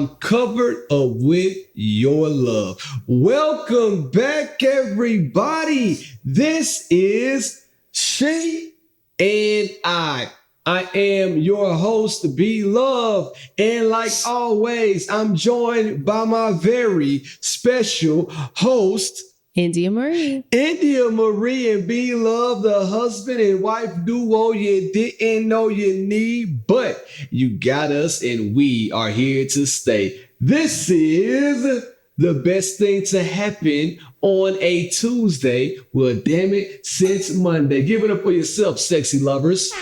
I'm covered up with your love. Welcome back, everybody. This is She and I. I am your host, B Love. And like always, I'm joined by my very special host, India Marie. India Marie and B Love, the husband and wife duo you didn't know you need, but you got us and we are here to stay. This is the best thing to happen on a Tuesday. Well, damn it, since Monday. Give it up for yourself, sexy lovers.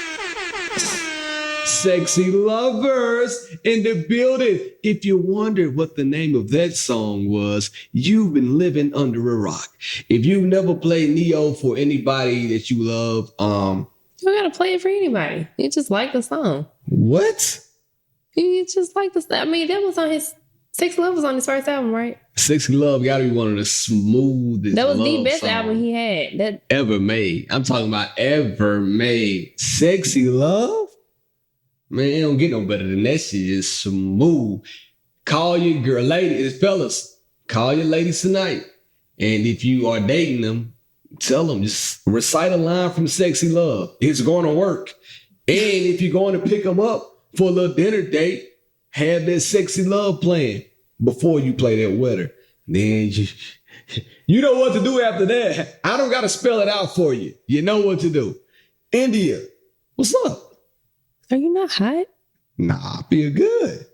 Sexy lovers in the building. If you wondered what the name of that song was, you've been living under a rock. If you've never played Neo for anybody that you love, You gotta play it for anybody. You just like the song. What? You just like the song. I mean, that was on his Six Love was on his first album, right? Sexy Love gotta be one of the smoothest. That was love the best songs album he had. That ever made. I'm talking about ever made. Sexy Love? Man, it don't get no better than that shit. It's smooth. Call your girl, ladies, fellas, call your ladies tonight. And if you are dating them, tell them, just recite a line from Sexy Love. It's going to work. And if you're going to pick them up for a little dinner date, have that Sexy Love playing before you play that with her. Then you know what to do after that. I don't got to spell it out for you. You know what to do. India, what's up? Are you not hot? Nah, I feel good.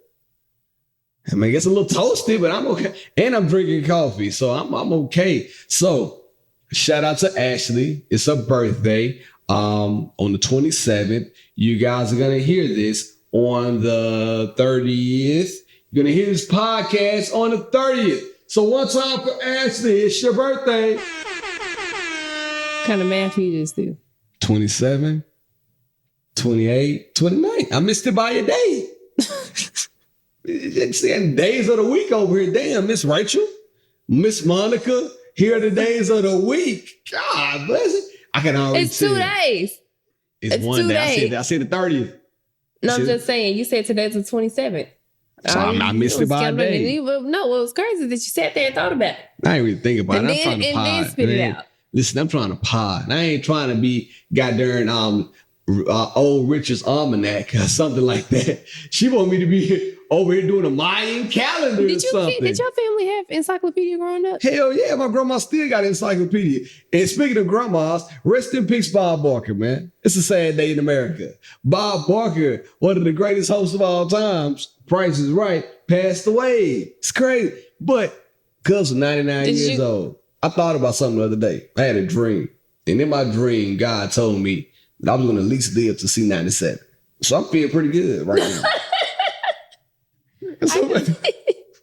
I mean, it's a little toasty, but I'm okay. And I'm drinking coffee, so I'm okay. So, shout out to Ashley. It's her birthday on the 27th. You guys are going to hear this on the 30th. You're going to hear this podcast on the 30th. So, one time for Ashley, it's your birthday. What kind of math you just do? 27, 28, 29. I missed it by a day. Saying days of the week over here. Damn, Miss Rachel, Miss Monica, here are the days of the week. God bless it. I can already It's 2 tell. days. It's one 2 day. days. I said the 30th. No, I'm just saying. You said today's the 27th. So I missed it by a day. No, what was crazy is that you sat there and thought about it. I ain't really think about And it. then- I'm trying to and pod. then spit it man. out. Listen, I'm trying to pod. I ain't trying to be goddamn old Richard's almanac or something like that. She want me to be over here doing a Mayan calendar or something. Did your family have encyclopedia growing up? Hell yeah, my grandma still got an encyclopedia. And speaking of grandmas, rest in peace, Bob Barker, man. It's a sad day in America. Bob Barker, one of the greatest hosts of all times, Price is Right, passed away. It's crazy. But cuz of 99 years old, I thought about something the other day. I had a dream. And in my dream, God told me that I was going to at least live to see 97. So I'm feeling pretty good right now.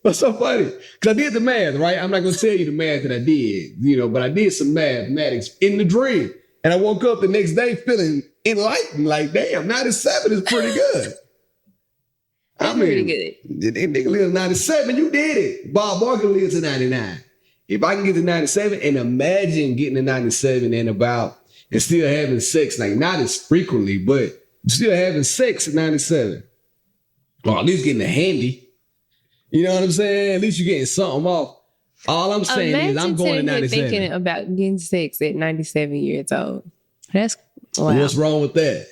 What's so funny? Because I did the math, right? I'm not going to tell you the math that I did, but I did some mathematics in the dream. And I woke up the next day feeling enlightened, like, damn, 97 is pretty good. Pretty good. That nigga lived to 97, you did it. Bob Barker lived to 99. If I can get to 97 and imagine getting to 97 and still having sex, like not as frequently, but still having sex at 97. Or at least getting a handy. You know what I'm saying? At least you're getting something off. All I'm saying is I'm going to 97. Thinking about getting sex at 97 years old. That's wow. What's wrong with that?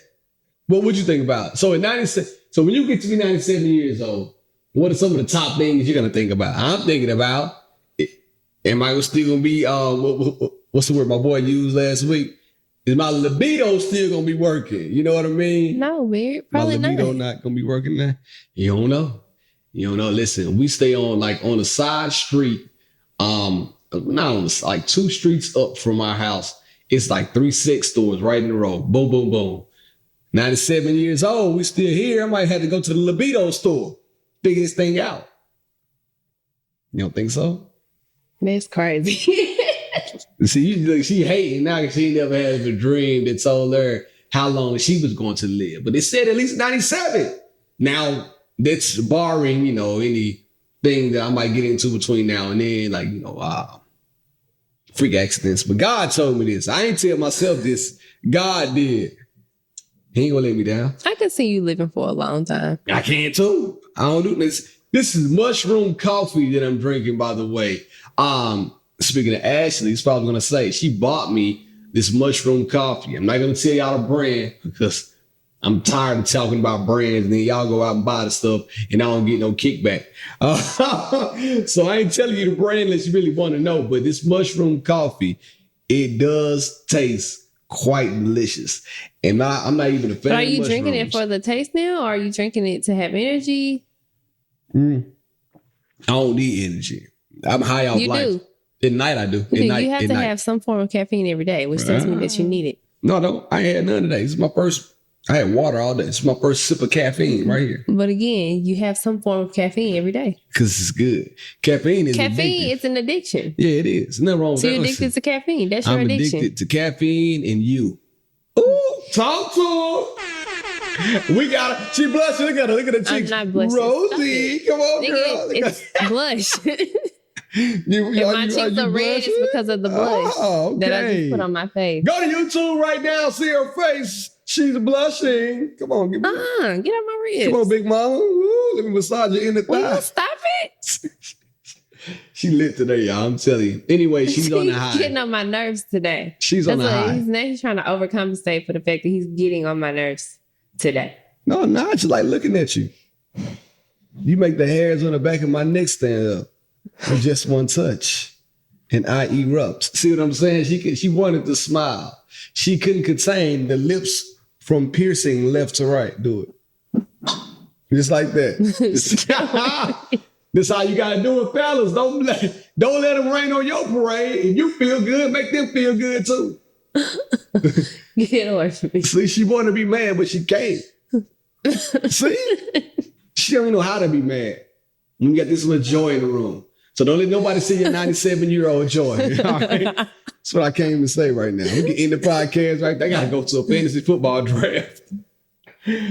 What would you think about? So at 97, so when you get to be 97 years old, what are some of the top things you're gonna think about? I'm thinking about, am I still gonna be what's the word my boy used last week? Is my libido still gonna be working? You know what I mean? No, weird. Probably my libido not. Not gonna be working now. You don't know. Listen, we stay on a side street, not on like 2 streets up from our house. It's like 3 sex stores right in a row. Boom, boom, boom. 97 years old, we still here. I might have to go to the Libido store, figure this thing out. You don't think so? That's crazy. See, she hating now because she never had a dream that told her how long she was going to live. But it said at least 97. Now, that's barring, anything that I might get into between now and then, like, freak accidents. But God told me this. I ain't tell myself this. God did. He ain't gonna let me down. I could see you living for a long time. I can too. I don't do this. This is mushroom coffee that I'm drinking, by the way. Speaking of Ashley, it's probably gonna say she bought me this mushroom coffee. I'm not gonna tell y'all the brand because I'm tired of talking about brands and then y'all go out and buy the stuff and I don't get no kickback. So I ain't telling you the brand unless you really want to know. But this mushroom coffee, it does taste quite delicious. And I'm not even a fan of mushrooms. Are you drinking it for the taste now, or are you drinking it to have energy? I don't need energy. I'm high off life. You do. At night I do. You have to have some form of caffeine every day, which tells me that you need it. No, I ain't had none today. This is my first. I had water all day. It's my first sip of caffeine right here. But again, you have some form of caffeine every day. Because it's good. Caffeine is addictive. It's an addiction. Yeah, it is. Nothing wrong with that. So you're addicted to caffeine. That's your addiction. I'm addicted to caffeine and you. Ooh, talk to her. We got her. She blushing. Look at her. Look at the cheeks. I'm not blushing. Rosie, come on, girl. It's blush. If my cheeks are red, it's because of the blush that I just put on my face. Go to YouTube right now. See her face. She's blushing. Come on, get out my ribs. Come on, big mama. Ooh, let me massage you in the thigh. Will you stop it? She lit today, y'all. I'm telling you. Anyway, she's on the high. Getting on my nerves today. She's on the high. He's trying to overcompensate for the fact that he's getting on my nerves today. No, I just like looking at you. You make the hairs on the back of my neck stand up with just one touch, and I erupt. See what I'm saying? She wanted to smile. She couldn't contain the lips from piercing left to right. Do it. Just like that. This how you gotta do it, fellas. Don't let them rain on your parade. If you feel good, make them feel good too. Get away from me. See, she wanted to be mad, but she can't. See? She don't even know how to be mad. You got this little joy in the room. So don't let nobody see your 97-year-old joy. All right? That's what I came to say right now. We can end the podcast right. They got to go to a fantasy football draft.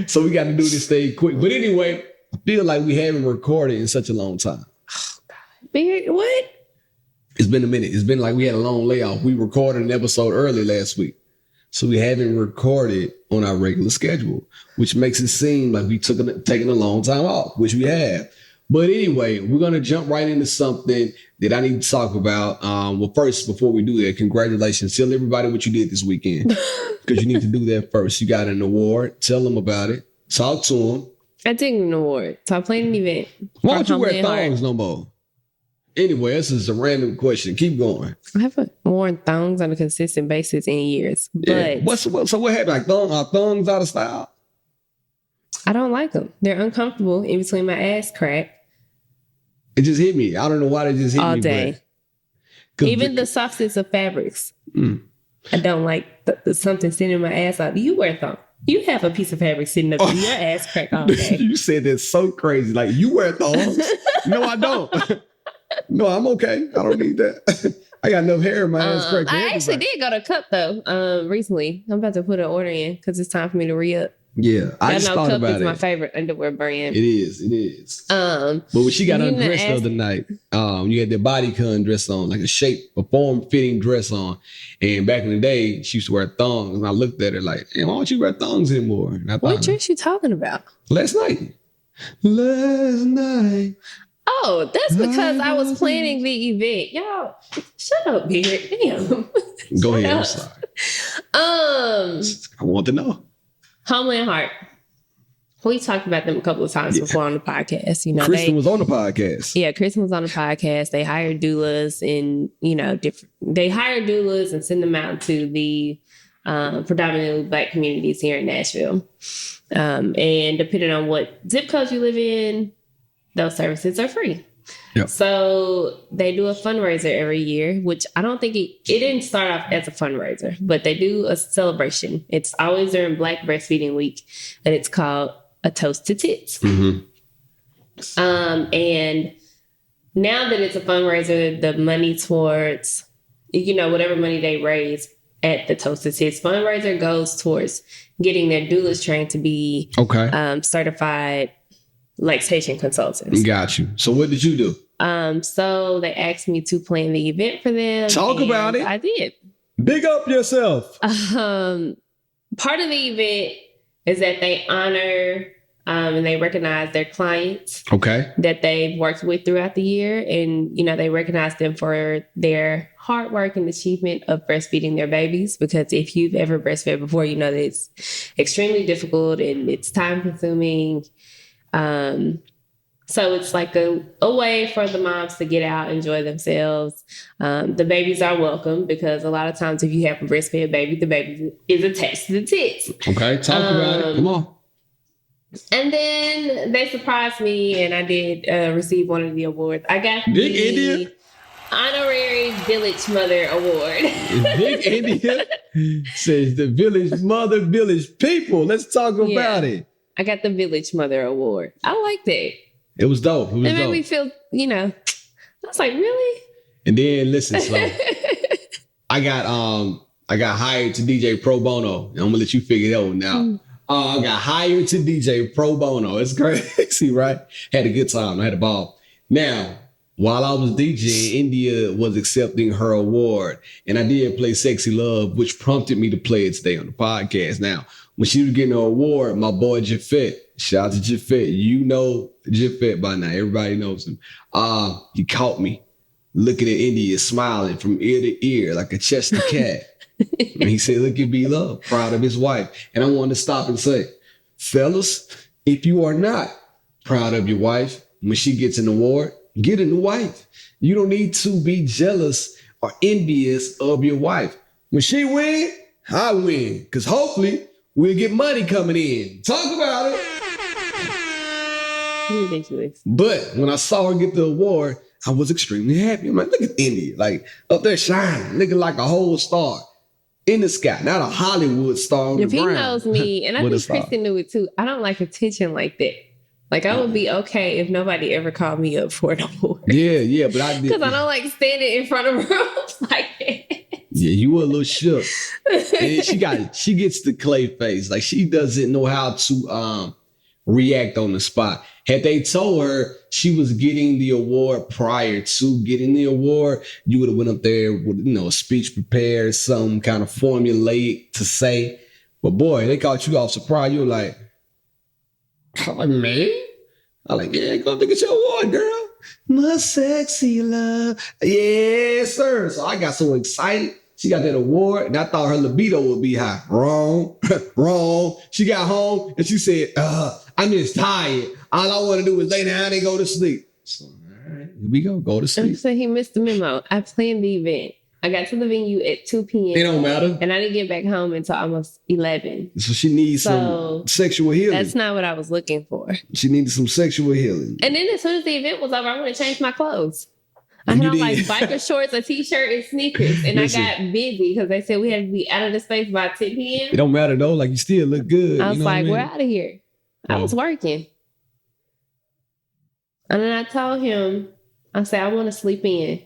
So we got to do this thing quick. But anyway, I feel like we haven't recorded in such a long time. Oh, God. What? It's been a minute. It's been like we had a long layoff. We recorded an episode early last week. So we haven't recorded on our regular schedule, which makes it seem like we taken a long time off, which we have. But anyway, we're going to jump right into something that I need to talk about. Well, first, before we do that, congratulations. Tell everybody what you did this weekend, because you need to do that first. You got an award. Tell them about it. Talk to them. I did an award. So I played an event. Why don't you wear thongs no more? Anyway, this is a random question. Keep going. I haven't worn thongs on a consistent basis in years. But yeah. So what happened? Like are thongs out of style? I don't like them. They're uncomfortable in between my ass crack. It just hit me. I don't know why they just hit me. All day. Even the softest of fabrics. I don't like something sitting in my ass out. You wear thongs. You have a piece of fabric sitting up in your ass crack all day. You said that so crazy. Like, you wear thongs? No, I don't. No, I'm okay. I don't need that. I got enough hair in my ass crack. I actually did go to Cup though recently. I'm about to put an order in because it's time for me to re-up. Yeah, I just thought about it. Cup is my favorite underwear brand. It is. But when she got undressed the other night, you had the bodycon dress on, like a form-fitting dress on. And back in the day, she used to wear thongs. And I looked at her like, hey, why don't you wear thongs anymore? And I thought, what dress you talking about? Last night. Oh, that's because I was planning the event. Y'all, shut up, Beard. Damn. Go ahead. I'm sorry. I want to know. Homeland Heart. We talked about them a couple of times before on the podcast. You know, Kristen was on the podcast. Yeah, Kristen was on the podcast. They hired doulas and, they hire doulas and send them out to the predominantly Black communities here in Nashville. And depending on what zip code you live in, those services are free. Yep. So they do a fundraiser every year, which I don't think it didn't start off as a fundraiser, but they do a celebration. It's always during Black Breastfeeding Week, and it's called A Toast to Tits. Mm-hmm. And now that it's a fundraiser, the money towards, whatever money they raise at the Toast to Tits fundraiser goes towards getting their doulas trained to be certified lactation consultants. Got you. So what did you do? So they asked me to plan the event for them. Talk about it. I did. Big up yourself. Part of the event is that they honor and they recognize their clients Okay. that they've worked with throughout the year. And, they recognize them for their hard work and achievement of breastfeeding their babies. Because if you've ever breastfed before, you know that it's extremely difficult and it's time consuming. So it's like a way for the moms to get out, enjoy themselves. The babies are welcome because a lot of times if you have a breastfed baby, the baby is attached to the tits. Okay, talk about it. Come on. And then they surprised me and I did receive one of the awards. I got Big the India? Honorary Village Mother Award. Big India says the village mother, village people. Let's talk about it. I got the Village Mother Award. I like that. It was dope. It made me feel, I was like, really? And then listen, so I got hired to DJ pro bono. I'm gonna let you figure that one out. I got hired to DJ pro bono. It's crazy, right? Had a good time. I had a ball. Now, while I was DJing, India was accepting her award, and I did play "Sexy Love," which prompted me to play it today on the podcast. Now, when she was getting her award, my boy Jafet, shout out to Jafet. You know Jafet by now. Everybody knows him. He caught me looking at India, smiling from ear to ear like a Chester cat. And he said, look at B-Love, proud of his wife. And I wanted to stop and say, fellas, if you are not proud of your wife, when she gets an award, get a new wife. You don't need to be jealous or envious of your wife. When she win, I win. Because hopefully we'll get money coming in. Talk about it. Ridiculous. But when I saw her get the award, I was extremely happy. I'm like, look at India, like up there shining, looking like a whole star in the sky, not a Hollywood star on the ground. If he knows me, and I think Kristen knew it too, I don't like attention like that. Like, I would be okay if nobody ever called me up for an award. Yeah, but I did. Because I don't like standing in front of rooms like that. Yeah, you were a little shook. And she gets the clay face. Like, she doesn't know how to react on the spot. Had they told her she was getting the award prior to getting the award, you would have went up there with, a speech prepared, some kind of formulaic to say. But boy, they caught you off surprise. You were like, I'm like, man? I'm like, yeah, go get your award, girl. My sexy love. Yes, sir. So I got so excited. She got that award, and I thought her libido would be high. Wrong. Wrong. She got home, and she said, I'm just tired. All I want to do is lay down and go to sleep. So, all right, here we go to sleep. So he missed the memo. I planned the event. I got to the venue at 2 p.m. It don't matter. And I didn't get back home until almost 11. So she needs some sexual healing. That's not what I was looking for. She needed some sexual healing. And then as soon as the event was over, I went to change my clothes. I had on like biker shorts, a t-shirt, and sneakers. And listen, I got busy because they said we had to be out of the space by 10 p.m. It don't matter though. Like, you still look good. I was like, we're out of here. I was working. And then I told him, I said, I want to sleep in.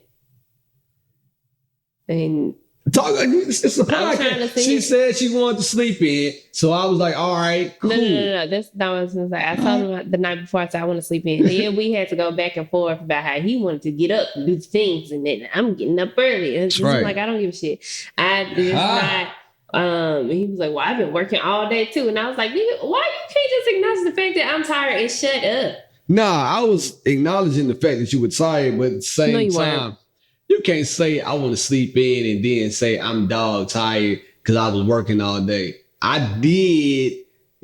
And it's a podcast. She said she wanted to sleep in. So I was like, all right, cool. No. That's not what I was going to say. I told him the night before, I said, I want to sleep in. And then we had to go back and forth about how he wanted to get up and do things. And then I'm getting up early. And it's right. Like, I don't give a shit. He was like, well, I've been working all day too. And I was like, why you can't just acknowledge the fact that I'm tired and shut up? Nah, I was acknowledging the fact that you were tired, but at the same time, you can't say I want to sleep in and then say I'm dog tired because I was working all day. I did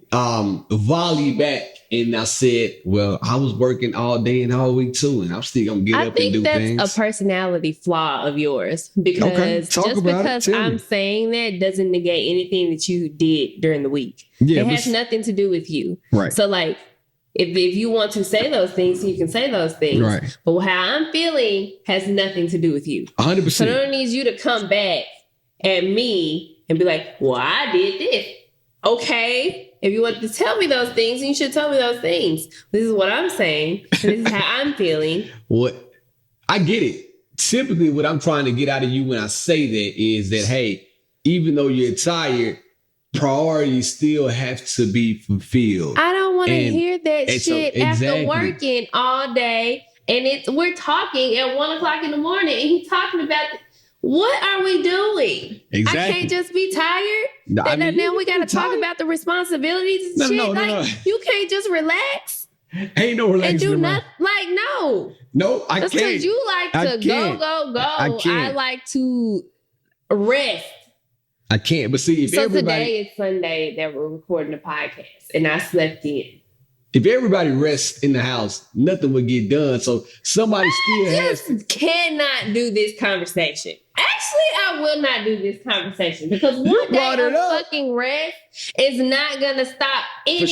volley back and I said, well, I was working all day and all week too, and I'm still gonna get up and do things. I think that's a personality flaw of yours because just because I'm saying that doesn't negate anything that you did during the week. Yeah, it has nothing to do with you. Right. So like, if you want to say those things, you can say those things. Right. But how I'm feeling has nothing to do with you. 100%. So I don't need you to come back at me and be like, well, I did this. Okay. If you want to tell me those things, you should tell me those things. This is what I'm saying. This is how I'm feeling. I get it. Typically, what I'm trying to get out of you when I say that is that, hey, even though you're tired, priorities still have to be fulfilled. I don't want to hear that shit after working all day. And we're talking at 1:00 in the morning and he's talking about What are we doing? Exactly. I can't just be tired. No, I mean, now we got to talk tired. about the responsibilities and shit. No. You can't just relax Ain't no relaxing and do around. nothing. Like, no. No, I That's can't. because you like I to can't. go. I can't. I like to rest. I can't. But see, if So everybody, today is Sunday that we're recording the podcast, and I slept in. if everybody rests in the house, nothing would get done. So somebody still has. Just cannot do this conversation. Actually, I will not do this conversation because one day brought it of up. fucking rest is not gonna stop anything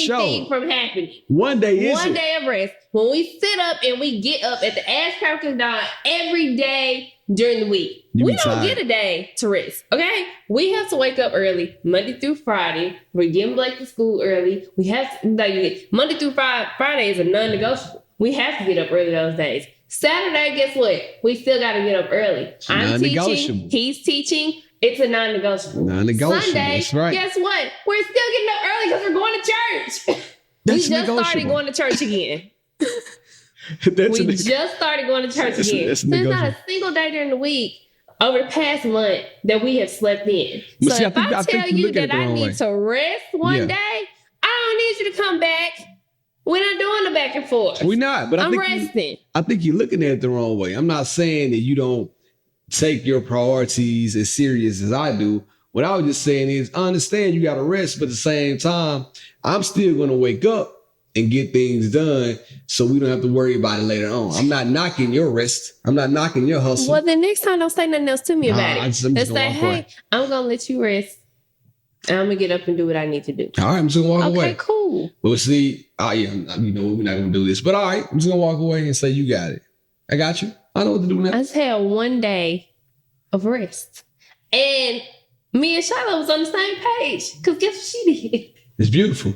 sure. from happening. One day is One it? day of rest. When we sit up and we get up at the ass crack of dawn every day during the week, You we be don't tired. get a day to rest. Okay, we have to wake up early Monday through Friday. We're getting Blake to school early. We have to Monday through Friday is a non-negotiable. We have to get up early those days. Saturday, guess what? We still got to get up early. I'm Non-negotiable. teaching. He's teaching. It's a non-negotiable. Non-negotiable. Sunday, That's right. guess what? We're still getting up early because we're going to church. That's we just started negotiable. going to church again. That's We a- just started going to church That's- again. that's So there's not a negotiable. single day during the week over the past month that we have slept in. But So see, I if think- I I think tell you you look at it that the I wrong need way. to rest one Yeah. day, I don't need you to come back. We're not doing the back and forth. We're not, but I'm I think resting. I think you're looking at it the wrong way. I'm not saying that you don't take your priorities as serious as I do. What I was just saying is, I understand you got to rest, but at the same time, I'm still going to wake up and get things done so we don't have to worry about it later on. I'm not knocking your rest. I'm not knocking your hustle. Well, the next time, don't say nothing else to me about Nah, it. I'm just Let's gonna say, walk away. hey, I'm going to let you rest. And I'm going to get up and do what I need to do. All right, I'm just going to walk Okay, away. cool. But see, we're not going to do this. But all right, I'm just going to walk away and say, you got it. I got you. I know what to do now. I just had one day of rest. And me and Shiloh was on the same page. Because guess what she did? It's beautiful.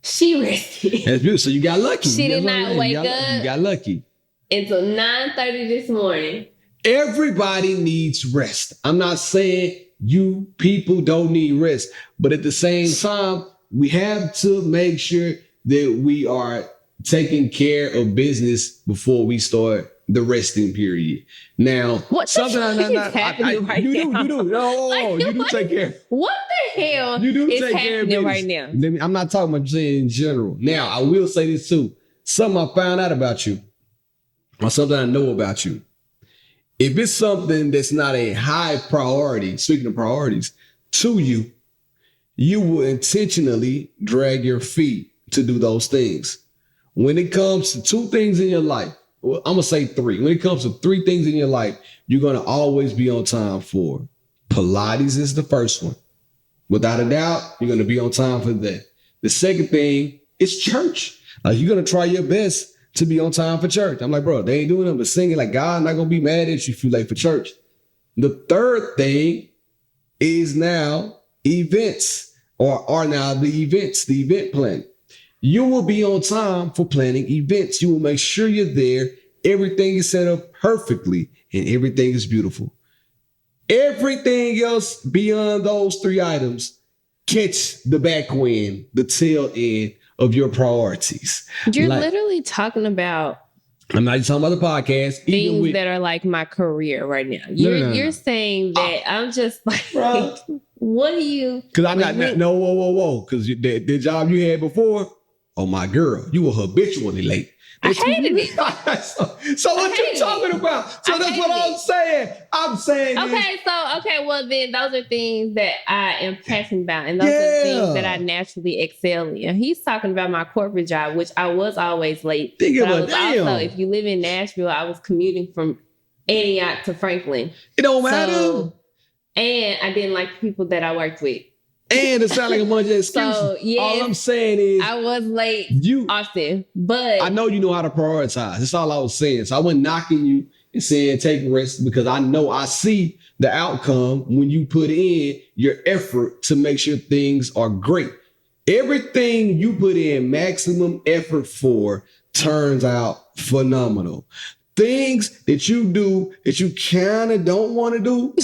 She rested That's beautiful. So you got lucky. She did That's what I'm not saying. wake You up. got lucky. until 9:30 this morning. Everybody needs rest. I'm not saying you people don't need rest, but at the same time, we have to make sure that we are taking care of business before we start the resting period. Now, What the something fuck is happening right you now? do. No, Like, you do take care. What the hell You do is take care of happening business. right now? I'm not talking about saying in general. Now, I will say this too. Something I found out about you, or something I know about you. If it's something that's not a high priority, speaking of priorities, to you, you will intentionally drag your feet to do those things. When it comes to two things in your life, well, I'm going to say three. When it comes to three things in your life, you're going to always be on time for. Pilates is the first one. Without a doubt, you're going to be on time for that. The second thing is church. Like, you're going to try your best to be on time for church. I'm like, bro, they ain't doing nothing but singing. Like, God not going to be mad at you if you're late for church. The third thing is now events, or are now the events, the event planning. You will be on time for planning events. You will make sure you're there. Everything is set up perfectly and everything is beautiful. Everything else beyond those three items, catch the back wind, the tail end of your priorities. You're Like, literally talking about I'm not just talking about the podcast. Even things with, that are like my career right now. No. You're saying that I'm just like, Bro. what do you? Because I'm not, like, no, whoa. Because the job you had before, oh my girl, you were habitually late. I hated it. So what you hated talking it. about? So I that's what hated I'm saying. I'm saying is, Okay, well then those are things that I am passionate about, and those are things that I naturally excel in. He's talking about my corporate job, which I was always late. Think but I about was damn. also, if you live in Nashville, I was commuting from Antioch to Franklin. It don't matter. So, and I didn't like the people that I worked with. And it sounds like a bunch of excuses. So, yes, all I'm saying is, I was late you. often, but I know you know how to prioritize. That's all I was saying. So I wasn't knocking you and saying take rest, because I see the outcome when you put in your effort to make sure things are great. Everything you put in maximum effort for turns out phenomenal. Things that you do that you kind of don't want to do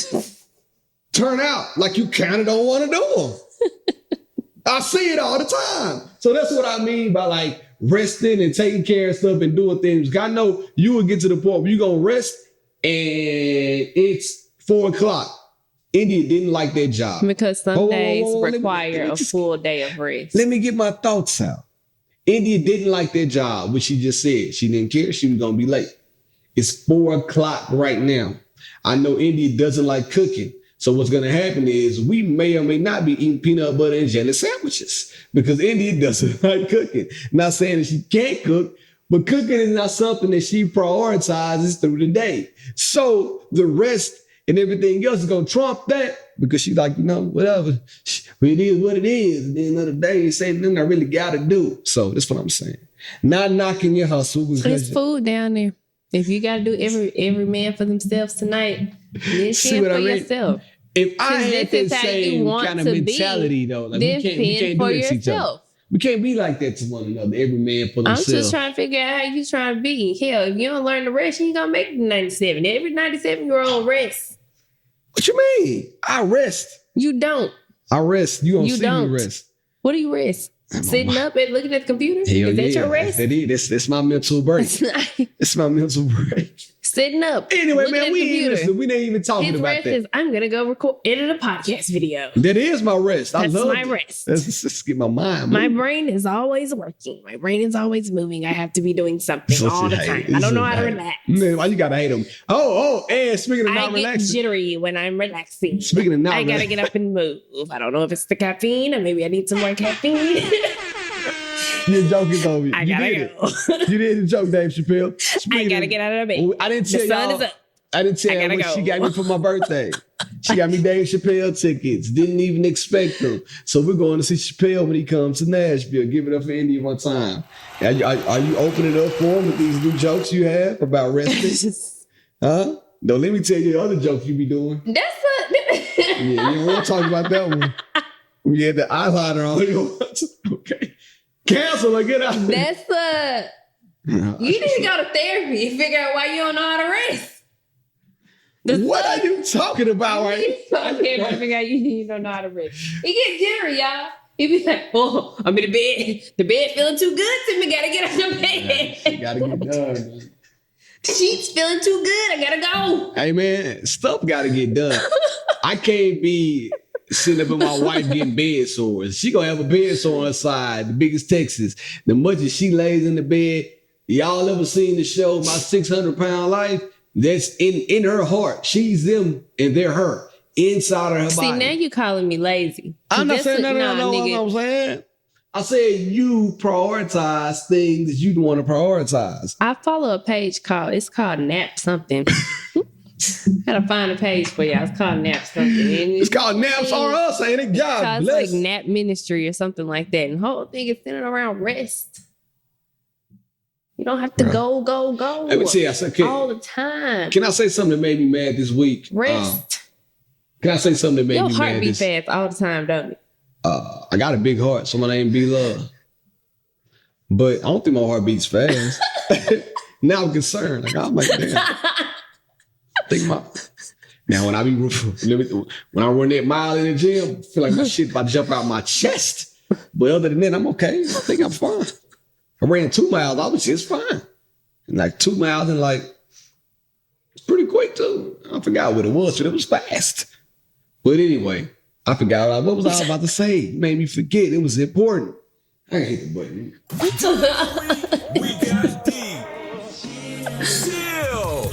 turn out like you kind of don't want to do them. I see it all the time. So that's what I mean by like resting and taking care of stuff and doing things. I know you will get to the point where you're going to rest and it's 4 o'clock. India didn't like that job. Because some days Let me require a just- full day of rest. Let me get my thoughts out. India didn't like that job, which she just said. She didn't care. She was going to be late. It's 4 o'clock right now. I know India doesn't like cooking. So what's going to happen is we may or may not be eating peanut butter and jelly sandwiches because India doesn't like cooking. Not saying that she can't cook, but cooking is not something that she prioritizes through the day. So the rest and everything else is going to trump that because she's like, whatever. It is what it is. At the end of the day, it's ain't nothing I really got to do. So that's what I'm saying. Not knocking your hustle. There's food down there. If you got to do every man for themselves tonight, then fend for yourself. If I had that same kind of mentality, though, like we can't do that to each other. We can't be like that to one another. Every man for themselves. I'm just trying to figure out how you trying to be. Hell, if you don't learn to rest, you ain't gonna make it to 97. Every 97-year-old rest. What you mean? I rest. You don't. I rest. You don't see me rest. What do you rest? Sitting up and looking at the computer? Hell is that your rest? That's my mental break. It's my mental break. Sitting up. Anyway, man, we ain't even talking His about rest that. is I'm gonna go edit a podcast video. That is my rest. That's I love my rest. Let's just get my mind My moving. brain is always working. My brain is always moving. I have to be doing something all the time. I don't know how to relax. Man, why you gotta hate them? And speaking of not I get relaxing. jittery when I'm relaxing. Speaking of not I gotta relaxing. get up and move. I don't know if it's the caffeine or maybe I need some more caffeine. Your joke is over. I gotta go. You did the joke, Dave Chappelle. I gotta get out of the bed. I didn't tell The sun y'all. is up. I didn't tell you what she got me for my birthday. She got me Dave Chappelle tickets. Didn't even expect them. So we're going to see Chappelle when he comes to Nashville. Give it up for India one time. Are you opening up for him with these new jokes you have about resting? Huh? Don't let me tell you the other jokes you be doing. Yeah, you don't want to talk about that one. We had the eyeliner on. Okay. Cancel or get out. You need to go to therapy and figure out why you don't know how to rest. What are you talking about right I can't figure out you don't know how to rest. He get jittery, y'all. He be like, oh, I'm in the bed. The bed feeling too good to me. Gotta get out the bed. You gotta get done, man. The sheets feeling too good. I gotta go. Hey, man, stuff gotta get done. I can't be sitting up with my wife getting bed sores. She gonna have a bed sore on her side, the biggest Texas. The much as she lays in the bed, y'all ever seen the show My 600-Pound Life? That's in her heart. She's them and they're her inside of her body. See, now you calling me lazy. I'm not saying no, nigga. I'm saying. I said you prioritize things that you want to prioritize. I follow a page called Nap Something. Gotta find a page for y'all. It's called Nap Something. And It's called Naps on Us, ain't it? God it's bless. like Nap Ministry or something like that. And the whole thing is centered around rest. You don't have to go. Let me tell you, I said, all the time. Can I say something that made me mad this week? Rest. Can I say something that made Your me heart mad beat this fast all the time, don't it? I got a big heart, so my name be Love. But I don't think my heart beats fast. Now I'm concerned. Like, I'm like, damn. Now when I run that mile in the gym, I feel like my shit about to jump out my chest. But other than that, I'm okay. I think I'm fine. I ran 2 miles. I was just fine. And like 2 miles and like, it's pretty quick too. I forgot what it was, but it was fast. But anyway, I forgot what was I about to say. It made me forget. It was important. I hate the button. We got deep. Chill.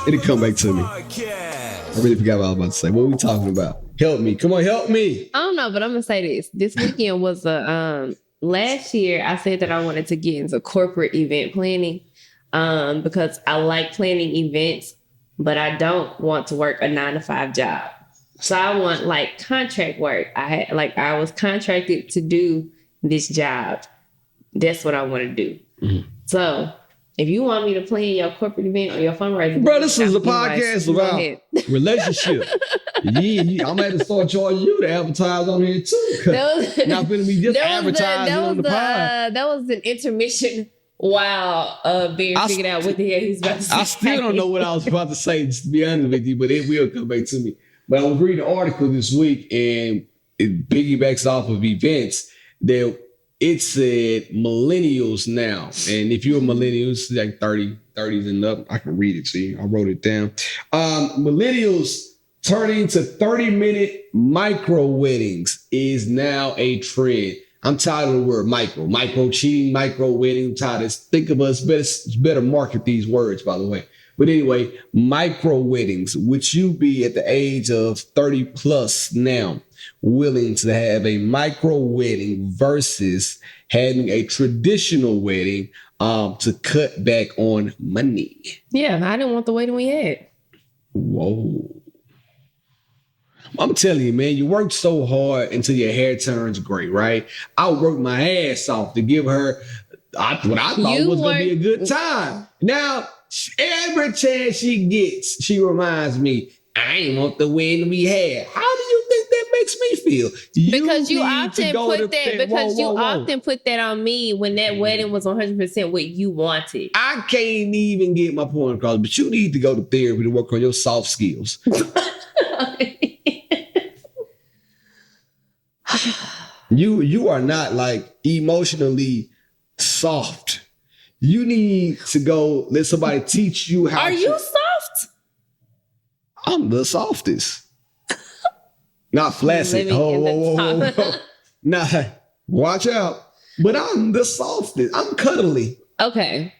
It'll come back to me. Podcast. I really forgot what I was about to say. What were we talking about? Help me. Come on, help me. I don't know, but I'm gonna say this. This weekend was last year I said that I wanted to get into corporate event planning because I like planning events, but I don't want to work a 9-to-5 job. So I want like contract work. I was contracted to do this job. That's what I want to do. Mm-hmm. So if you want me to plan your corporate event or your fundraising, bro, this is a podcast about relationship. Yeah, I'm gonna have to start charging you to advertise on here too. Not gonna be just advertising on the pod. That was an intermission while being figured out what the hell he's about to say. I still don't know what I was about to say, just to be honest with you, but it will come back to me. But I was reading an article this week and it piggybacks off of events that it said millennials now. And if you're a millennial, it's like 30s and up. I can read it to you. I wrote it down. Millennials turning to 30-minute micro weddings is now a trend. I'm tired of the word micro. Micro cheating, micro wedding. I'm tired of this. Think of us. Better market these words, by the way. But anyway, micro weddings. Would you be at the age of 30 plus now willing to have a micro wedding versus having a traditional wedding to cut back on money? Yeah, I didn't want the wedding we had. Whoa. I'm telling you, man, you work so hard until your hair turns gray, right? I worked my ass off to give her what I thought was going to be a good time. Now, every chance she gets, she reminds me, I ain't want the wedding we had. How do you think that makes me feel? Because you often put that on me when that wedding was 100% what you wanted. I can't even get my point across, but you need to go to therapy to work on your soft skills. You are not like emotionally soft. You need to go let somebody teach you how. Are you soft? I'm the softest. Not flaccid. Whoa. Nah, watch out. But I'm the softest. I'm cuddly. Okay.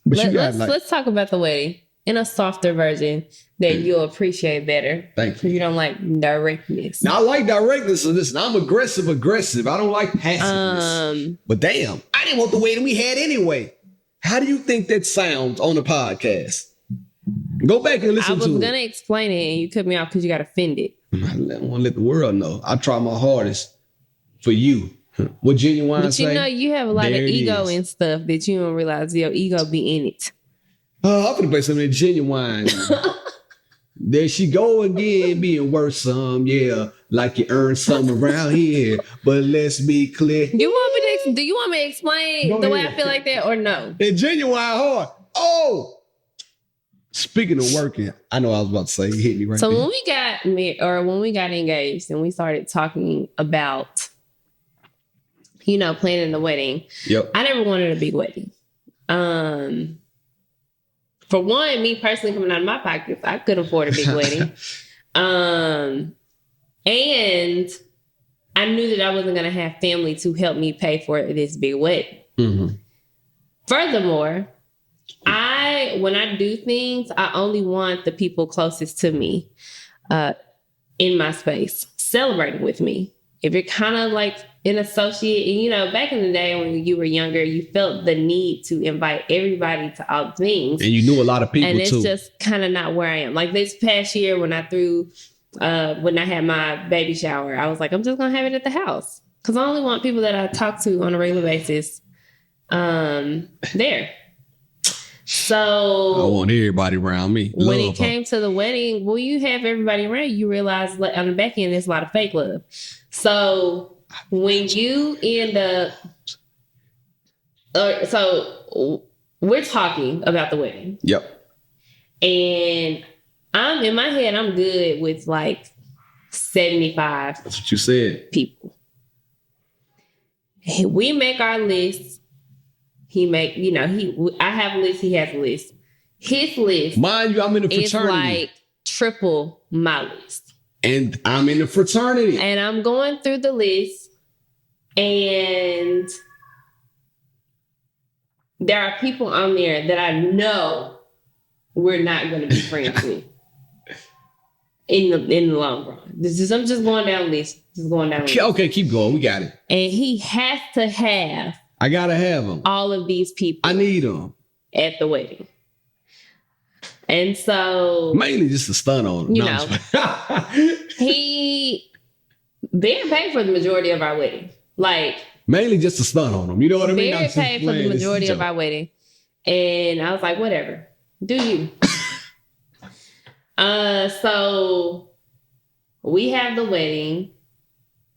But let's talk about the wedding in a softer version that you'll appreciate better. Thank you. You don't like directness. Now I like directness. So listen, I'm aggressive. I don't like passiveness. But damn, I didn't want the wedding we had anyway. How do you think that sounds on the podcast? Go back and listen to it. I was going to explain it and you cut me off because you got offended. I want to let the world know. I try my hardest for you. What Genuine say? But you know, you have a lot of ego and stuff that you don't realize your ego be in it. Oh, I'm going to play some of that Genuine. There she go again, being worth some. Yeah, like you earned some around here. But let's be clear. Do you want me to explain the way I feel like that or no? That Genuine hard. Oh! Speaking of working, I know I was about to say, you hit me right so there. when we got engaged and we started talking about, planning the wedding. Yep. I never wanted a big wedding. For one, me personally coming out of my pockets, I couldn't afford a big wedding. And I knew that I wasn't going to have family to help me pay for this big wedding. Mm-hmm. Furthermore, when I do things, I only want the people closest to me in my space celebrating with me. If you're kind of like an associate, and back in the day when you were younger, you felt the need to invite everybody to all things. And you knew a lot of people too. And it's just kind of not where I am. Like this past year when I had my baby shower, I was like, I'm just going to have it at the house. Because I only want people that I talk to on a regular basis there. So I want everybody around me. When it came to the wedding, well, you have everybody around you realize on the back end, there's a lot of fake love. So when you end up, so we're talking about the wedding. Yep. And I'm in my head, I'm good with like 75. That's what you said. People. We make our list. He make, I have a list, he has a list. His list, mind you, I'm in a fraternity. Is like triple my list. And I'm in a fraternity. And I'm going through the list and there are people on there that I know we're not going to be friends with in the long run. I'm just going down the list. Okay, keep going. We got it. And he has to have. I gotta have them. All of these people. I need them. At the wedding. And so. Mainly just to stun on them. He didn't pay for the majority of our wedding. Like. Mainly just to stun on them. You know what I mean? Barry paid for the majority of our wedding. And I was like, whatever. Do you? So we have the wedding.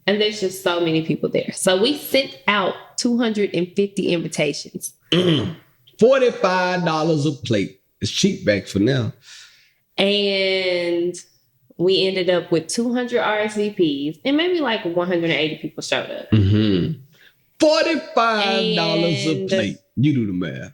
And there's just so many people there. So we sent out 250 invitations. $45 a plate. It's cheap back for now. And we ended up with 200 RSVPs and maybe like 180 people showed up. Mm-hmm. $45 a And plate. You do the math.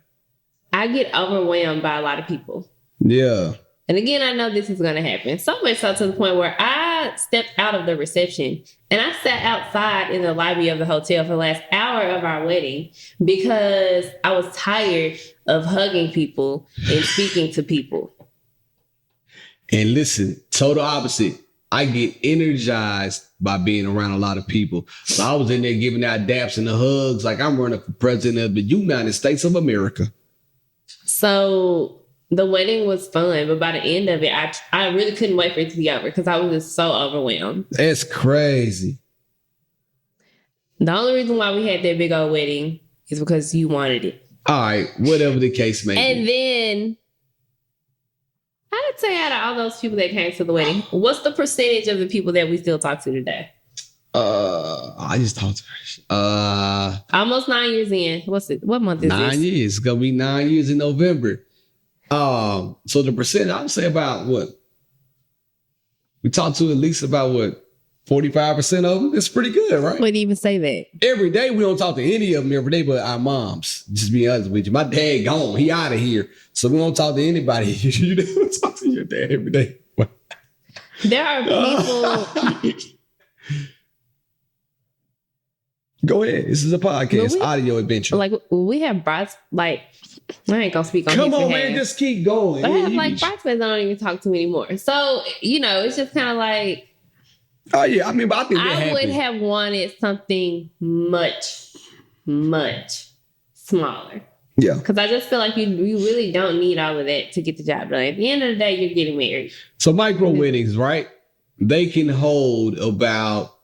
I get overwhelmed by a lot of people. Yeah. And again, I know this is going to happen. So much so to the point where I stepped out of the reception and I sat outside in the lobby of the hotel for the last hour of our wedding because I was tired of hugging people and speaking to people. And listen, total opposite. I get energized by being around a lot of people. So I was in there giving out daps and the hugs like I'm running for president of the United States of America. So the wedding was fun, but by the end of it, I really couldn't wait for it to be over because I was just so overwhelmed. That's crazy. The only reason why we had that big old wedding is because you wanted it. All right, whatever the case may And be. then I'd say out of all those people that came to the wedding, what's the percentage of the people that we still talk to today? I just talked to her. Almost 9 years in. What month is 9 this? years. It's gonna be 9 years in November. So the percentage, I would say about what? We talked to at least about what? 45% of them? It's pretty good, right? Wouldn't even say that. Every day we don't talk to any of them every day, but our moms. Just be honest with you. My dad gone. He out of here. So we don't talk to anybody. You don't talk to your dad every day. There are people. Go ahead. This is a podcast, Well, audio adventure. Like we have brides. Like I ain't gonna speak on. Come his on, behalf. man. Just keep going. But I Yeah, have you like be- bridesmaids I don't even talk to anymore. So it's just kind of like Oh, yeah. I mean, but I think they're I would happy. have wanted something much, much smaller. Yeah. Because I just feel like you really don't need all of that to get the job done. At the end of the day, you're getting married. So micro weddings, right? They can hold about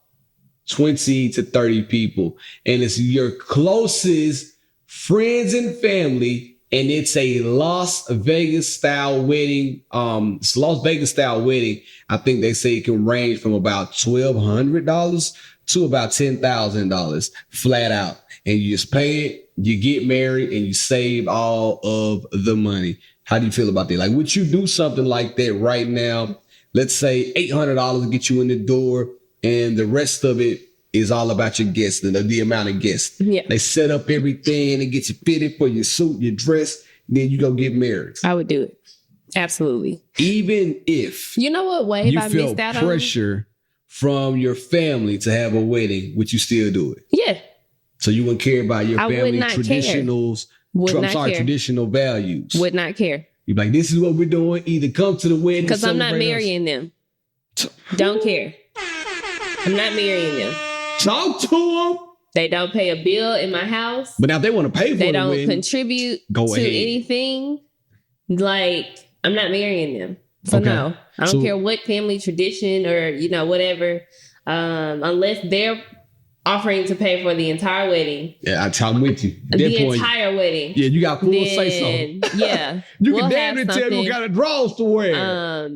20 to 30 people. And it's your closest friends and family. And it's a Las Vegas style wedding. It's a Las Vegas style wedding. I think they say it can range from about $1,200 to about $10,000 flat out. And you just pay it, you get married, and you save all of the money. How do you feel about that? Like, would you do something like that right now? Let's say $800 to get you in the door, and the rest of it is all about your guests, the amount of guests. Yeah. They set up everything and get you fitted for your suit, your dress, then you go get married. I would do it. Absolutely. Even if You know what wave you I feel missed out on? pressure from your family to have a wedding, would you still do it? Yeah. So you wouldn't care about your I would family not care. traditionals. Would not care. Traditional values. Would not care. You're like, this is what we're doing. Either come to the wedding Because I'm not celebrate us. marrying them. Don't care. I'm not marrying them. Talk to them. They don't pay a bill in my house. But now if they want to pay for They the don't wedding, contribute Go to ahead. anything. Like, I'm not marrying them. So Okay. no, I don't So- care what family tradition or, whatever. Unless they're offering to pay for the entire wedding, yeah, I'm with you. At that the point, entire wedding. yeah, you got full Then, say so. yeah. You we'll can damn have near tell me something. what kind of draws to wear.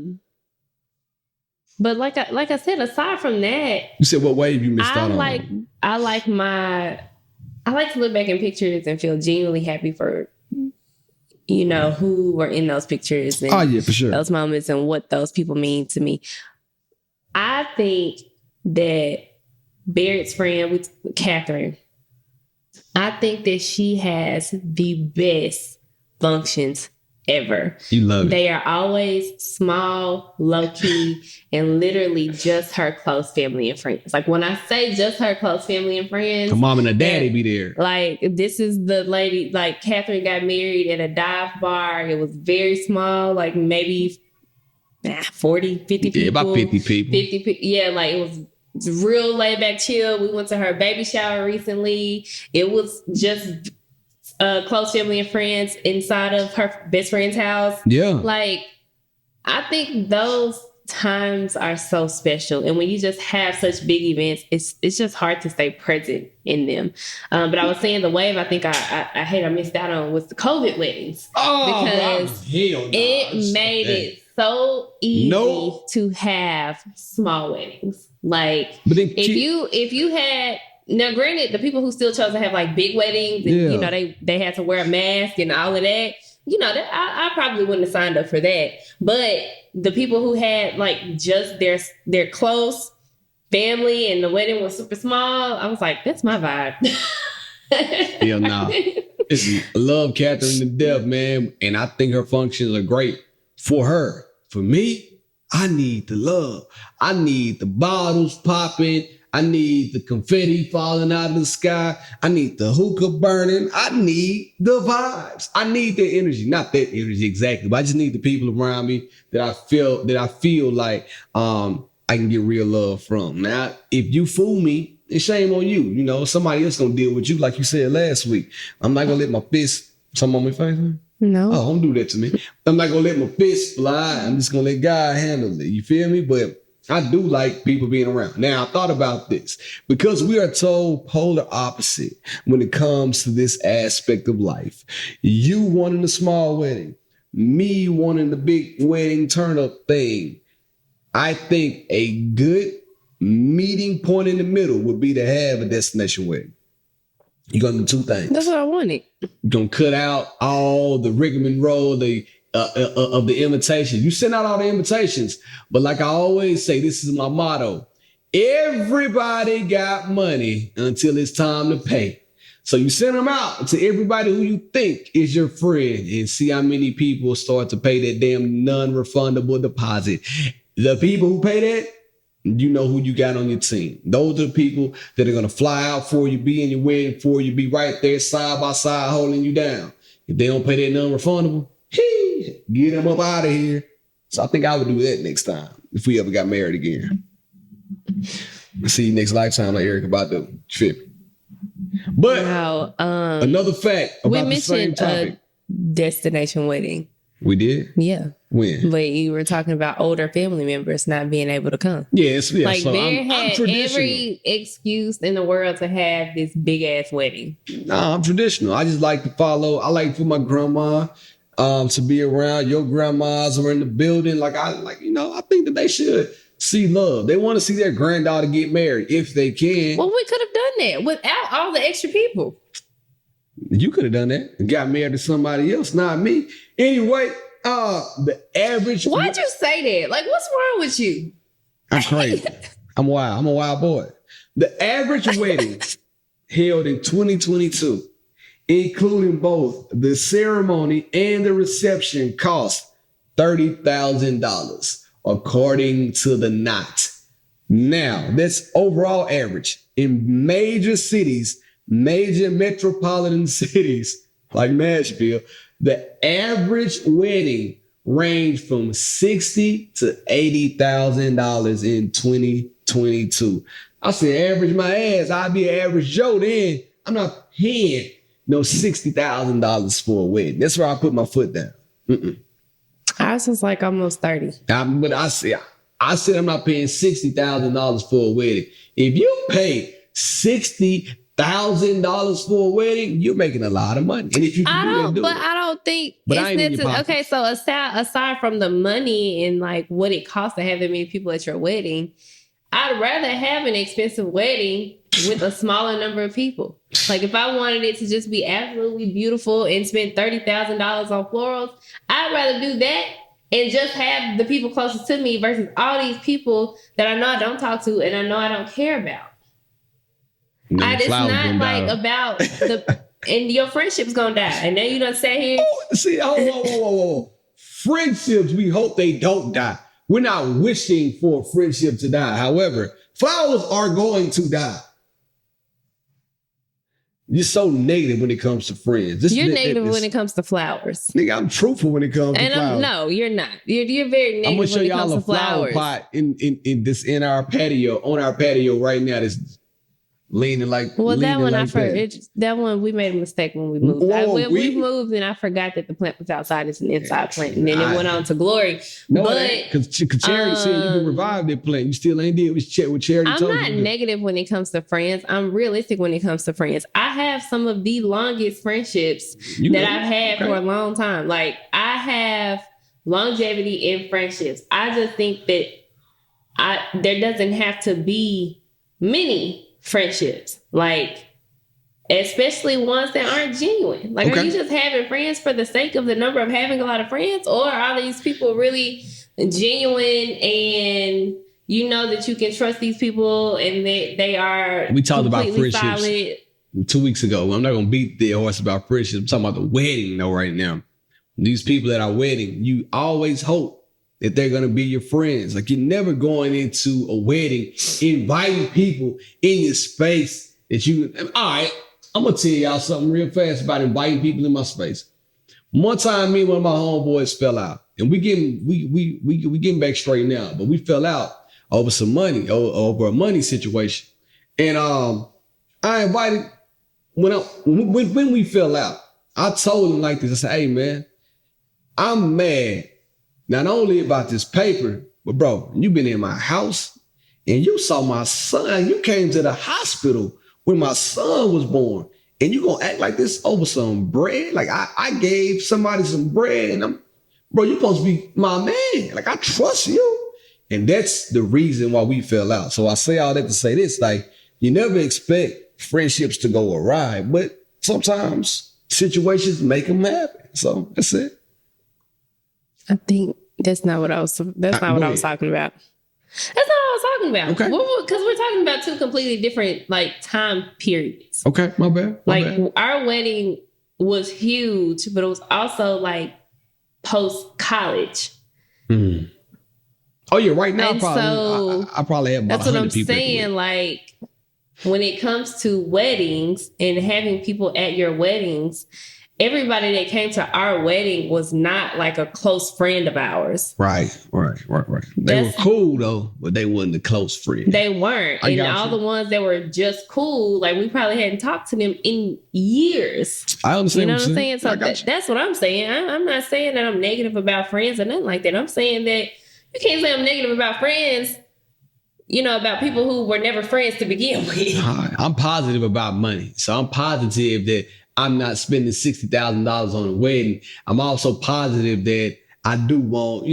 But like I said, aside from that, You said what wave you missed I out on? like to look back in pictures and feel genuinely happy for who were in those pictures and Oh yeah, for sure. those moments and what those people mean to me. I think that Barrett's friend with Catherine, I think that she has the best functions ever. You love it. They are always small, low key, and literally just her close family and friends. Like when I say just her close family and friends, The mom and the daddy be there. like this is the lady, like Catherine got married at a dive bar. It was very small, like maybe 40, 50 people. Yeah, about 50 people. 50 people. Yeah, like it was real laid back chill. We went to her baby shower recently. It was just close family and friends inside of her best friend's house. Yeah. Like, I think those times are so special. And when you just have such big events, it's just hard to stay present in them. But I was saying the wave I think I missed out on was the COVID weddings. Oh, Because hell no. It made it so easy Nope. to have small weddings. Like, But then if you had, now granted, the people who still chose to have like big weddings and Yeah. they had to wear a mask and all of that, that I probably wouldn't have signed up for that. But the people who had like just their close family and the wedding was super small, I was like, that's my vibe. Hell no. Listen, I love Catherine to death, man. And I think her functions are great for her. For me, I need the love. I need the bottles popping. I need the confetti falling out of the sky. I need the hookah burning. I need the vibes. I need the energy. Not that energy exactly, but I just need the people around me that I feel like I can get real love from. Now, if you fool me, it's shame on you. You know, somebody else gonna deal with you, like you said last week. I'm not gonna let my fist. Something on my face? No. Oh, don't do that to me. I'm not gonna let my fist fly. I'm just gonna let God handle it. You feel me? But I do like people being around. Now, I thought about this because we are told polar opposite when it comes to this aspect of life. You wanting a small wedding, me wanting the big wedding turn-up thing. I think a good meeting point in the middle would be to have a destination wedding. You're going to do two things. That's what I wanted. You're going to cut out all the rigmarole, of the invitation. You send out all the invitations, but like I always say, this is my motto. Everybody got money until it's time to pay. So you send them out to everybody who you think is your friend and see how many people start to pay that damn non-refundable deposit. The people who pay that, you know who you got on your team. Those are the people that are going to fly out for you, be in your wedding for you, be right there side by side holding you down. If they don't pay that non-refundable, get them up out of here. So I think I would do that next time if we ever got married again. See you next lifetime like Eric about to trip. But Now, another fact we about the same mentioned topic. a destination wedding. We did? Yeah. When? But you were talking about older family members not being able to come. Yes, yeah. Like So they I'm had traditional. every excuse in the world to have this big ass wedding. No, I'm traditional. I just like to follow. I like for my grandma to be around. Your grandmas are in the building. I think that they should see love. They want to see their granddaughter get married if they can. Well, we could have done that without all the extra people. You could have done that and got married to somebody else, not me. Anyway, the average. Why'd you say that? Like, what's wrong with you? I'm crazy. I'm wild. I'm a wild boy. The average wedding held in 2022, including both the ceremony and the reception, cost $30,000, according to the Knot. Now, that's overall average. In major cities, major metropolitan cities like Nashville, the average wedding ranged from $60,000 to $80,000 in 2022. I said, average my ass. I'd be an average Joe then. I'm not paying no $60,000 for a wedding. That's where I put my foot down. Ours was like almost 30. But I said I'm not paying $60,000 for a wedding. If you pay $60,000 for a wedding, you're making a lot of money. And if you can do it. I don't think But I ain't in your pockets. Okay, so aside from the money and like what it costs to have that many people at your wedding, I'd rather have an expensive wedding with a smaller number of people. Like if I wanted it to just be absolutely beautiful and spend $30,000 on florals, I'd rather do that and just have the people closest to me versus all these people that I know I don't talk to and I know I don't care about. It's not like about and your friendship's gonna die. And then you done say here. See, whoa. Friendships, we hope they don't die. We're not wishing for a friendship to die. However, flowers are going to die. You're so negative when it comes to friends. You're negative when it comes to flowers. Nigga, I'm truthful when it comes to flowers. No, you're not. You're very negative. I'm gonna show when it y'all comes a to flower flowers. pot in our patio, on our patio right now. That's leaning like. Well, that one like that one we made a mistake when we moved. Whoa, we moved and I forgot that the plant was outside. It's an inside plant, and then it went on to glory. No, but because Charity said you can revive that plant. You still ain't did what Charity I'm told you. not to do. negative when it comes to friends. I'm realistic when it comes to friends. I have some of the longest friendships that I've had for a long time. Like I have longevity in friendships. I just think that there doesn't have to be many friendships, like especially ones that aren't genuine. Like, are you just having friends for the sake of the number of having a lot of friends, or are these people really genuine and you know that you can trust these people and they are we talked about completely friendships solid? 2 weeks ago. I'm not gonna beat the horse about friendship. I'm talking about the wedding though right now. These people at our wedding, you always hope that they're gonna be your friends. Like you're never going into a wedding inviting people in your space that you. All right, I'm gonna tell y'all something real fast about inviting people in my space. One time, me and one of my homeboys fell out, and we getting back straight now, but we fell out over some money, over a money situation, and I invited when we fell out. I told him like this. I said, "Hey man, I'm mad not only about this paper, but bro, you been in my house and you saw my son. You came to the hospital when my son was born, and you gonna act like this over some bread? Like I gave somebody some bread, and bro, you supposed to be my man. Like I trust you." And that's the reason why we fell out. So I say all that to say this: like you never expect friendships to go awry, but sometimes situations make them happen. So that's it. I think that's not what I was. That's not what I was talking about. That's not what I was talking about. Okay. Because we're talking about two completely different like time periods. Okay, my bad. Our wedding was huge, but it was also like post college. Mm. Oh yeah, right now And so I probably have about that's what 100 I'm people. saying. Like when it comes to weddings and having people at your weddings, everybody that came to our wedding was not like a close friend of ours. Right. They were cool though, but they wasn't a close friend. They weren't. And all the ones that were just cool, like we probably hadn't talked to them in years. I understand. You know what I'm saying? So that's what I'm saying. I'm not saying that I'm negative about friends or nothing like that. I'm saying that you can't say I'm negative about friends, about people who were never friends to begin with. I'm positive about money. So I'm positive that I'm not spending $60,000 on a wedding. I'm also positive that I do want,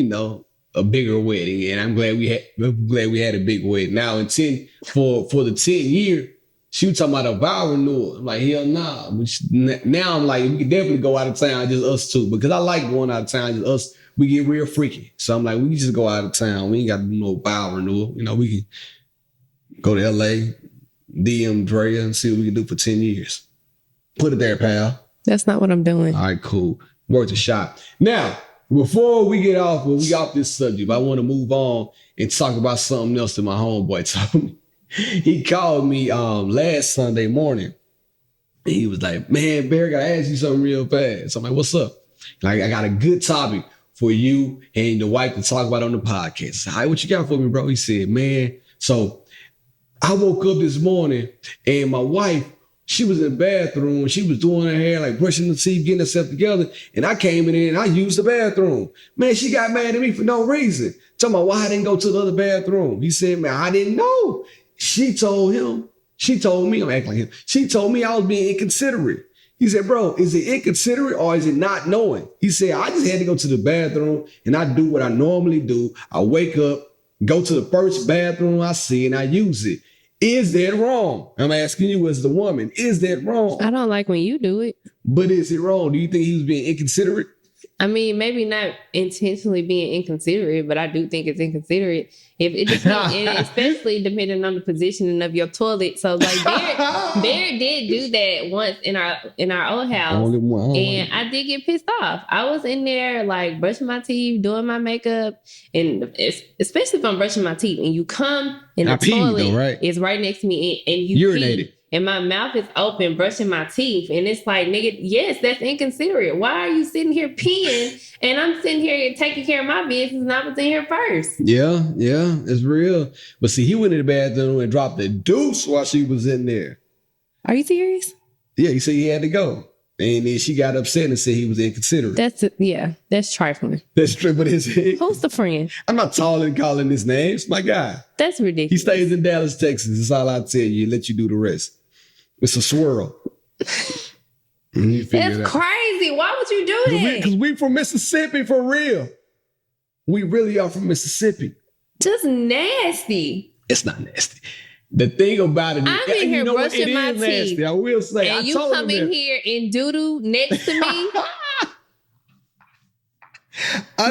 a bigger wedding. And I'm glad we had a big wedding. Now for the 10 year, she was talking about a vow renewal. I'm like, hell nah. Now I'm like, we can definitely go out of town, just us two. Because I like going out of town, just us. We get real freaky. So I'm like, we can just go out of town. We ain't got to do no vow renewal. We can go to LA, DM Drea, and see what we can do for 10 years. Put it there, pal. That's not what I'm doing. All right, cool. Worth a shot. Now, before we get off, we off this subject, I want to move on and talk about something else that my homeboy told me. He called me last Sunday morning. And he was like, "Man, Barry, gotta ask you something real fast." I'm like, "What's up?" Like, I got a good topic for you and your wife to talk about on the podcast. I said, "All right, what you got for me, bro?" He said, "Man, so I woke up this morning and my wife, she was in the bathroom. She was doing her hair, like brushing the teeth, getting herself together. And I came in there and I used the bathroom. Man, she got mad at me for no reason. Talking about why I didn't go to the other bathroom." He said, "Man, I didn't know." She told me, I'm acting like him. She told me I was being inconsiderate. He said, "Bro, is it inconsiderate or is it not knowing?" He said, "I just had to go to the bathroom and I do what I normally do. I wake up, go to the first bathroom I see and I use it. Is that wrong?" I'm asking you as the woman, is that wrong? I don't like when you do it. But is it wrong? Do you think he was being inconsiderate? I mean, maybe not intentionally being inconsiderate, but I do think it's inconsiderate. If it depends, and especially depending on the positioning of your toilet. So, like, Bear did do that once in our old house, and I did get pissed off. I was in there like brushing my teeth, doing my makeup, and especially if I'm brushing my teeth, and you come in the toilet is right next to me, and you urinated. pee. And my mouth is open, brushing my teeth. And it's like, nigga, yes, that's inconsiderate. Why are you sitting here peeing? And I'm sitting here taking care of my business and I was in here first. Yeah, it's real. But see, he went in the bathroom and dropped the deuce while she was in there. Are you serious? Yeah, he said he had to go. And then she got upset and said he was inconsiderate. That's trifling. That's true, but who's the friend? I'm not calling his name. It's my guy. That's ridiculous. He stays in Dallas, Texas. That's all I tell you. Let you do the rest. It's a swirl. That's crazy. Why would you do that? Because we from Mississippi for real. We really are from Mississippi. Just nasty. It's not nasty. The thing about it is, I'm in here brushing my teeth. Nasty, I will say. And you come in here and doo-doo next to me.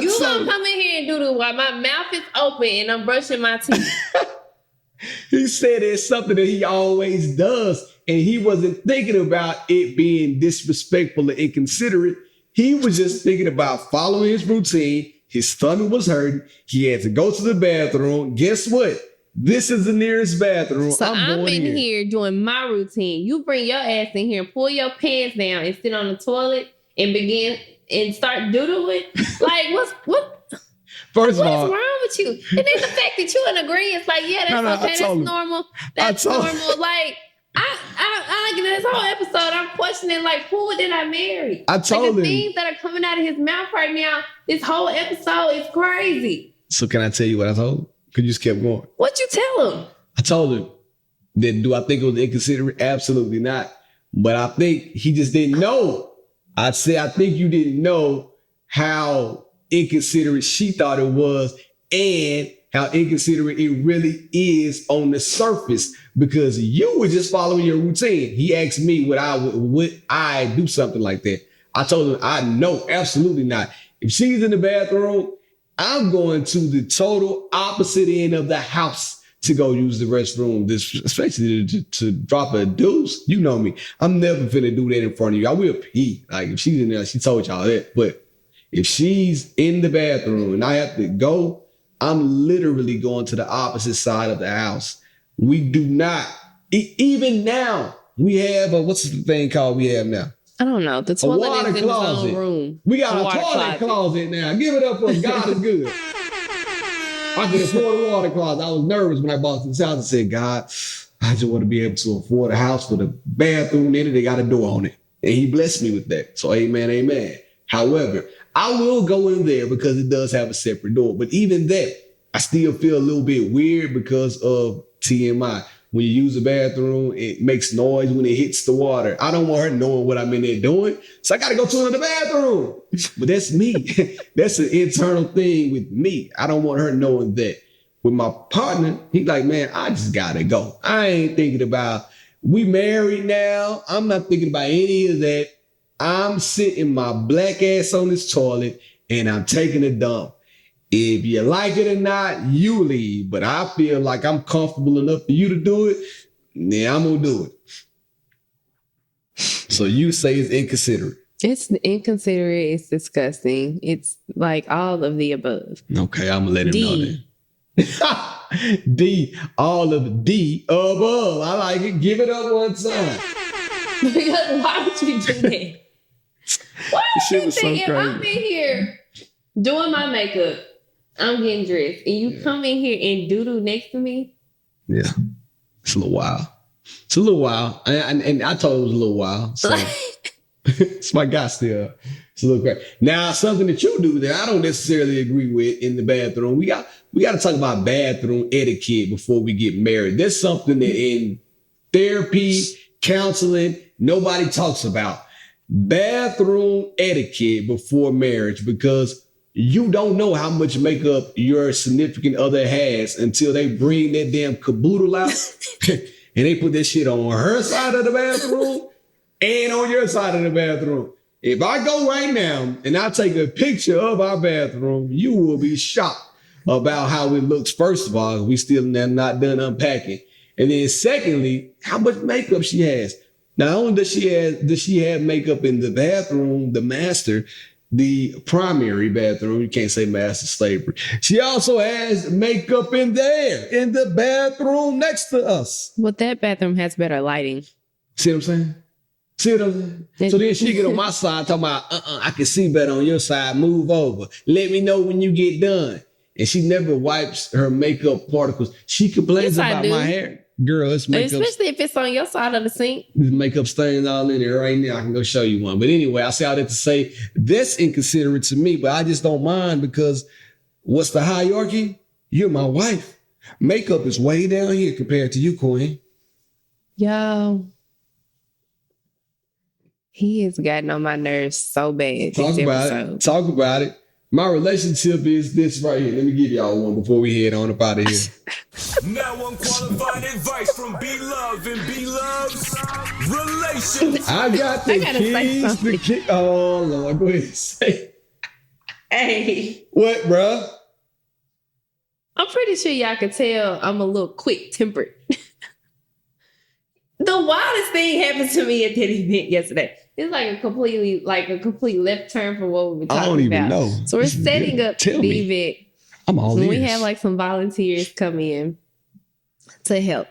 You gonna come in here and doo-doo while my mouth is open and I'm brushing my teeth. He said it's something that he always does, and he wasn't thinking about it being disrespectful or inconsiderate. He was just thinking about following his routine. His stomach was hurting. He had to go to the bathroom. Guess what? This is the nearest bathroom. So I'm going in here doing my routine. You bring your ass in here, pull your pants down, and sit on the toilet and begin and start doodling. Like, what? First of What's all, wrong with you? And then the fact that you in agreement, it's like, yeah, that's okay, that's normal. That's normal. Like, I like this whole episode, I'm questioning, like, who did I marry? I told the him. things that are coming out of his mouth right now, this whole episode is crazy. So can I tell you what I told him? Because you just kept going. What you tell him? I told him that do I think it was inconsiderate? Absolutely not. But I think he just didn't know. I said, I think you didn't know how inconsiderate she thought it was and how inconsiderate it really is on the surface, because you were just following your routine. He asked me would I do something like that. I told him I know, absolutely not. If she's in the bathroom, I'm going to the total opposite end of the house to go use the restroom, especially to drop a deuce. You know me. I'm never finna do that in front of you. I will pee. Like, if she's in there, she told y'all that. But if she's in the bathroom and I have to go, I'm literally going to the opposite side of the house. We do not, even now, we have what's the thing called we have now? I don't know. The toilet is in his own room. We got a toilet closet now. Give it up for God is good. I can afford a water closet. I was nervous when I bought this house. I said, God, I just want to be able to afford a house with a bathroom in it. They got a door on it. And he blessed me with that. So amen, amen. However, I will go in there because it does have a separate door. But even that, I still feel a little bit weird because of TMI. When you use the bathroom, it makes noise when it hits the water. I don't want her knowing what I'm in there doing. So I got to go to another bathroom. But that's me. That's an internal thing with me. I don't want her knowing that. With my partner, he's like, man, I just got to go. I ain't thinking about, we married now. I'm not thinking about any of that. I'm sitting my black ass on this toilet and I'm taking a dump. If you like it or not, you leave. But I feel like I'm comfortable enough for you to do it. Then I'm going to do it. So you say it's inconsiderate. It's inconsiderate. It's disgusting. It's like all of the above. Okay, I'm going to let him know that. D, all of D above. I like it. Give it up one time. Why would you do that? Why would you think if I'm in here doing my makeup, I'm getting dressed, and you come in here and doodle next to me? Yeah. It's a little wild. It's a little wild. And I told him it was a little wild. So it's my guy still. It's a little crazy. Now, something that you do that I don't necessarily agree with in the bathroom. We got to talk about bathroom etiquette before we get married. There's something that in therapy, counseling, nobody talks about. Bathroom etiquette before marriage, because you don't know how much makeup your significant other has until they bring that damn caboodle out and they put that shit on her side of the bathroom and on your side of the bathroom. If I go right now and I take a picture of our bathroom, you will be shocked about how it looks. First of all, we still not done unpacking. And then secondly, how much makeup she has. Not only does she have makeup in the bathroom, the master, the primary bathroom, you can't say master slavery. She also has makeup in there, in the bathroom next to us. But that bathroom has better lighting. See what I'm saying? See what I'm saying? So then she get on my side talking about, I can see better on your side, move over. Let me know when you get done. And she never wipes her makeup particles. She complains about my hair. Girl, it's makeup. Especially if it's on your side of the sink. There's makeup stains all in there right now. I can go show you one. But anyway, I say all that to say that's inconsiderate to me, but I just don't mind because what's the hierarchy? You're my wife. Makeup is way down here compared to you, Queen. Yo, he has gotten on my nerves so bad. Talk about it. My relationship is this right here. Let me give y'all one before we head on up out of here. Now unqualified advice from B-Love and B-Love's relations. I got the keys to kick. Oh, Lord. Go ahead and say. Hey. What, bruh? I'm pretty sure y'all could tell I'm a little quick-tempered. The wildest thing happened to me at that event yesterday. It's like a complete left turn from what we were talking about. I don't even know. So we're setting up the event. I'm all ears. We have like some volunteers come in to help.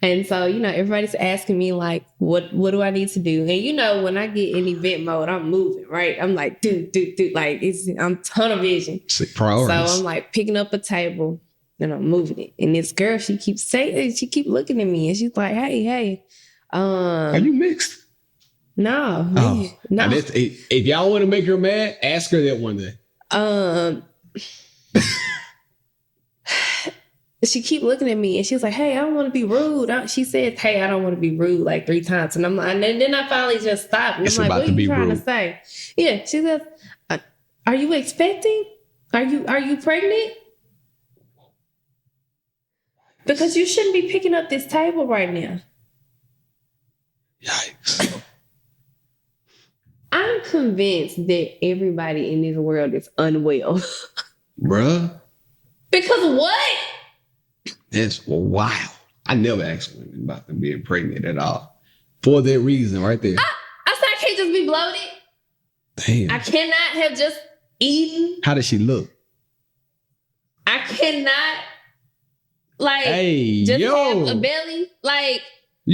And so, everybody's asking me like, what do I need to do? And when I get in event mode, I'm moving, right? I'm like, do. Like I'm tunnel vision. Priorities. So I'm like picking up a table and I'm moving it. And this girl, she keeps looking at me and she's like, hey. Are you mixed? No. Oh. No. Now if y'all want to make her mad, ask her that one day. She keep looking at me and she's like, hey, I don't want to be rude. She said, hey, I don't want to be rude like 3 times. And I'm like, and then I finally just stopped. And I'm like, what are you trying to say? Yeah. She says, are you expecting? Are you pregnant? Because you shouldn't be picking up this table right now. Yikes. I'm convinced that everybody in this world is unwell. Bruh. Because what? That's wild. I never asked women about them being pregnant at all. For that reason right there. I said I can't just be bloated. Damn. I cannot have just eaten. How does she look? I cannot have a belly. Like,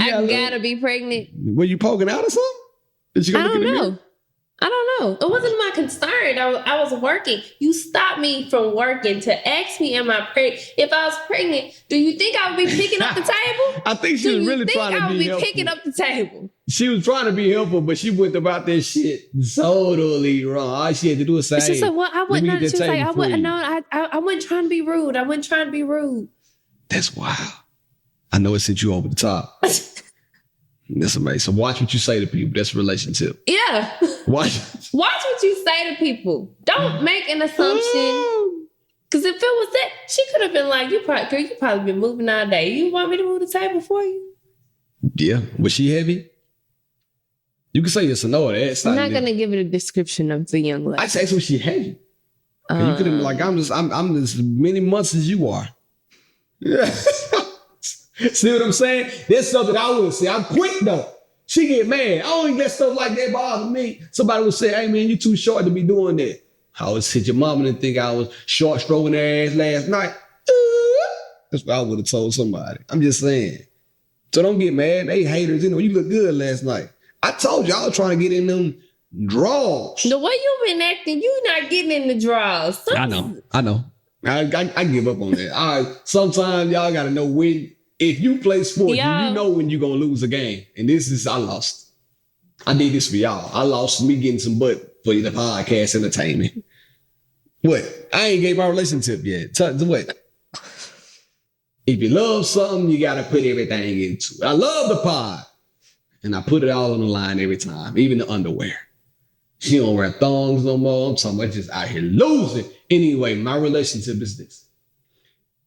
I gotta be pregnant. Were you poking out or something? Did you go I look in don't the know. mirror? I don't know. It wasn't my concern. I was working. You stopped me from working to ask me, am I pregnant? If I was pregnant, do you think I would be picking up the table? I think she was really trying to be helpful. Picking up the table? She was trying to be helpful, but she went about that shit totally wrong. All she had to do was say, she said, well, I wasn't. She was like, I wasn't trying to be rude. I wasn't trying to be rude. That's wild. I know it sent you over the top. That's amazing. So watch what you say to people. That's a relationship. Yeah. Watch what you say to people. Don't make an assumption. Because if it was that, she could have been like, you probably been moving all day. You want me to move the table for you? Yeah. Was she heavy? You can say yes or no. I'm not going to give it a description of the young lady. I say was she heavy? And you could have been like, I'm as many months as you are. Yeah. See what I'm saying? That's something I would say. I'm quick though. She get mad. I don't even let stuff like that bother me. Somebody would say, hey man, you too short to be doing that. I always hit your mama and think I was short stroking her ass last night. That's what I would have told somebody. I'm just saying. So don't get mad. They haters. You look good last night. I told you I was trying to get in them draws. The way you been acting, you not getting in the draws. I know. I give up on that. Sometimes y'all got to know when. If you play sports, you know when you're going to lose a game. And I lost. I did this for y'all. I lost me getting some butt for the podcast entertainment. What? I ain't gave my relationship yet. What? If you love something, you got to put everything into it. I love the pod. And I put it all on the line every time, even the underwear. She don't wear thongs no more. I'm talking about just out here losing. Anyway, my relationship is this.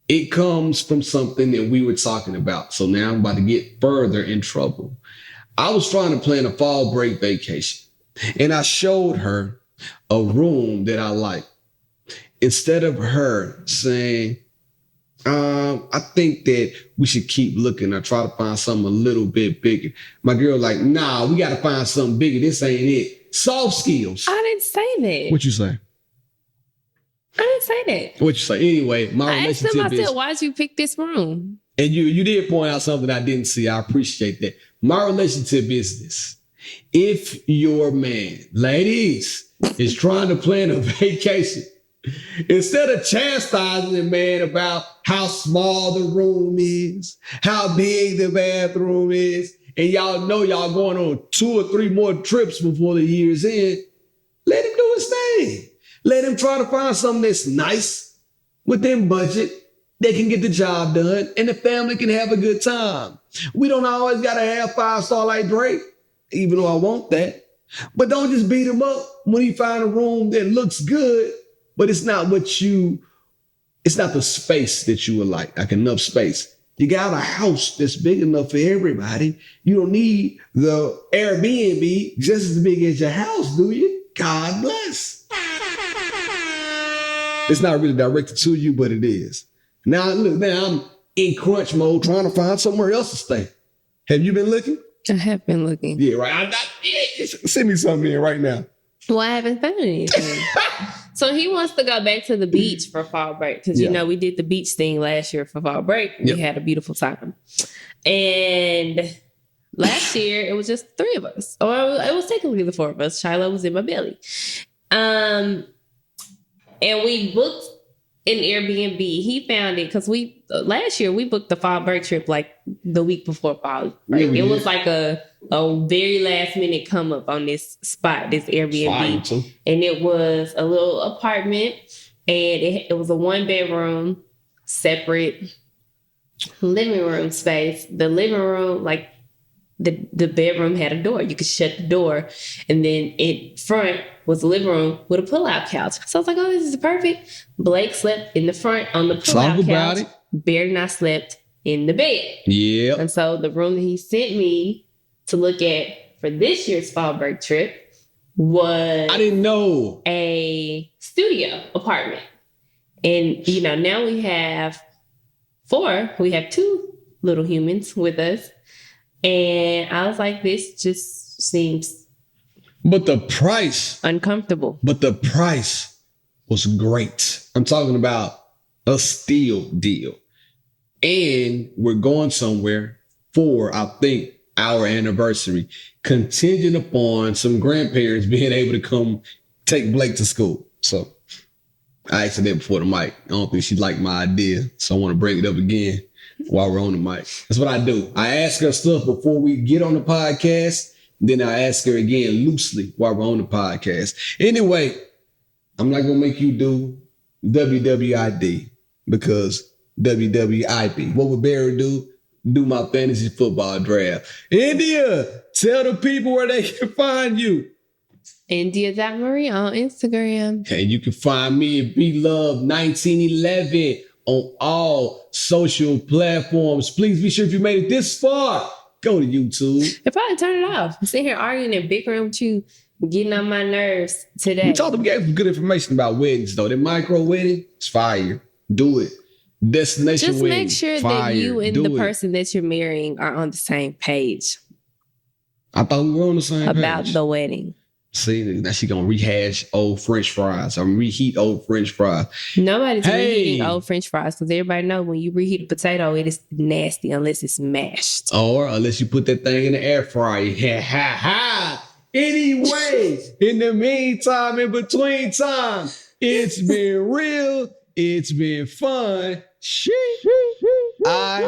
It comes from something that we were talking about. So now I'm about to get further in trouble. I was trying to plan a fall break vacation and I showed her a room that I like. Instead of her saying, I think that we should keep looking or try to find something a little bit bigger. My girl like, nah, we got to find something bigger. This ain't it. Soft skills. I didn't say that. What you say? I didn't say that. What you say? Anyway, my relationship I said, why'd you pick this room? And you did point out something I didn't see. I appreciate that. My relationship is this. If your man, ladies, is trying to plan a vacation, instead of chastising the man about how small the room is, how big the bathroom is, and y'all know y'all going on 2 or 3 more trips before the year's end, let him do his thing. Let him try to find something that's nice, within budget, that can get the job done, and the family can have a good time. We don't always got to have 5-star like Drake, even though I want that. But don't just beat him up when he find a room that looks good, but it's not it's not the space that you would like enough space. You got a house that's big enough for everybody. You don't need the Airbnb just as big as your house, do you? God bless. It's not really directed to you, but it is. Now I'm in crunch mode trying to find somewhere else to stay. Have you been looking? I have been looking. Yeah, right. Send me something in right now. Well, I haven't found anything. So he wants to go back to the beach for fall break because, we did the beach thing last year for fall break. We had a beautiful time. And last year, it was just 3 of us. Or it was technically the 4 of us. Shiloh was in my belly. And we booked an Airbnb. He found it because last year we booked the fall break trip like the week before fall break. It was like a very last minute come up on this spot, this Airbnb. And it was a little apartment and it was a 1-bedroom, separate living room space. The living room, like the bedroom had a door. You could shut the door. And then in front was the living room with a pull-out couch. So I was like, oh, this is perfect. Blake slept in the front on the pull-out couch. Bear and I slept in the bed. Yeah. And so the room that he sent me to look at for this year's fall break trip was... I didn't know. ...a studio apartment. And, now we have 4. We have 2 little humans with us. And I was like, this just seems... But the price... uncomfortable. But the price was great. I'm talking about a steal deal. And we're going somewhere for, I think, our anniversary, contingent upon some grandparents being able to come take Blake to school. So I asked her that before the mic. I don't think she liked my idea. So I want to bring it up again while we're on the mic. That's what I do. I ask her stuff before we get on the podcast. Then I ask her again loosely while we're on the podcast. Anyway, I'm not going to make you do WWID because WWIP. What would Barry do? Do my fantasy football draft. India, tell the people where they can find you. India.Marie on Instagram. And you can find me at BeLove1911 on all social platforms. Please be sure if you made it this far, go to YouTube. If I turn it off, I'm sitting here arguing and bickering with you, getting on my nerves today. We gave some good information about weddings, though. The micro wedding, it's fire. Do it. Destination just wedding, make sure fire. That you and the person that you're marrying are on the same page. I thought we were on the same page. About the wedding. See, now she gonna rehash old French fries or reheat old French fries. Nobody's reheating old French fries because everybody knows when you reheat a potato, it is nasty unless it's mashed. Or unless you put that thing in the air fryer. Ha ha ha. Anyways, in the meantime, in between time, it's been real. It's been fun. I